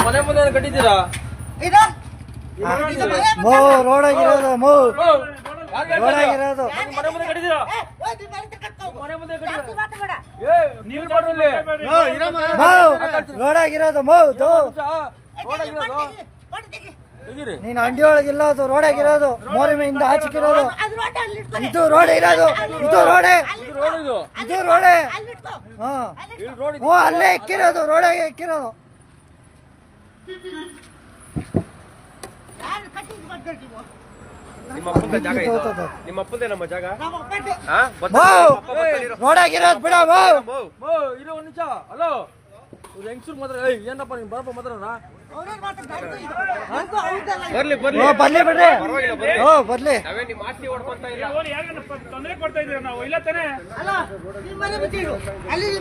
ಮನೆ ಮುಂದೆ ಕಟ್ಟಿದ್ದೀರಾ? ಮೋ ರೋಡ್ ಆಗಿರೋದು ಮೋ ರೋಡ್ ಆಗಿರೋದು ಮನೆ ಮುಂದೆ ಕಟ್ಟಿದ್ದೀರಾ? ಮನೆ ಮುಂದೆ ರೋಡ್ ಆಗಿರೋದು ಮೋ ನೀನ್ ಅಂಡಿ ಒಳಗಿಲ್ಲ, ಅದು ರೋಡ್ ಆಗಿರೋದು. ಮೋರಿಮೆಯಿಂದ ಆಚೆಗಿರೋದು ಇದು ರೋಡ್ ಇರೋದು. ಇದು ರೋಡೇ, ಇದು ರೋಡೇ. ಹ್ಞೂ ಅಲ್ಲೇ ಎಕ್ಕಿರೋದು, ರೋಡಾಗೆ ಎಕ್ಕಿರೋದು. ನಿಮ್ಮ ಜಾಗ ರೋಡ್ ಆಗಿರೋದು ಬಿಡ ಇರೋ ಒಂದ್ ನಿಮಿಷ. ಹಲೋ ಹೆಂಗ್ಸೂರ್ ಮಾತ್ರ ಏನಪ್ಪ ನೀನ್ ಬರಪ್ಪ ಮಾತ್ರ ಬರ್ಲಿ ಬಿಡ್ರಿ. ಬರ್ಲಿ ತೊಂದರೆ ಕೊಡ್ತಾ ಇದೀರ ನಾವು ಇಲ್ಲ ತಾನೆ. ಅಲ್ಲಿ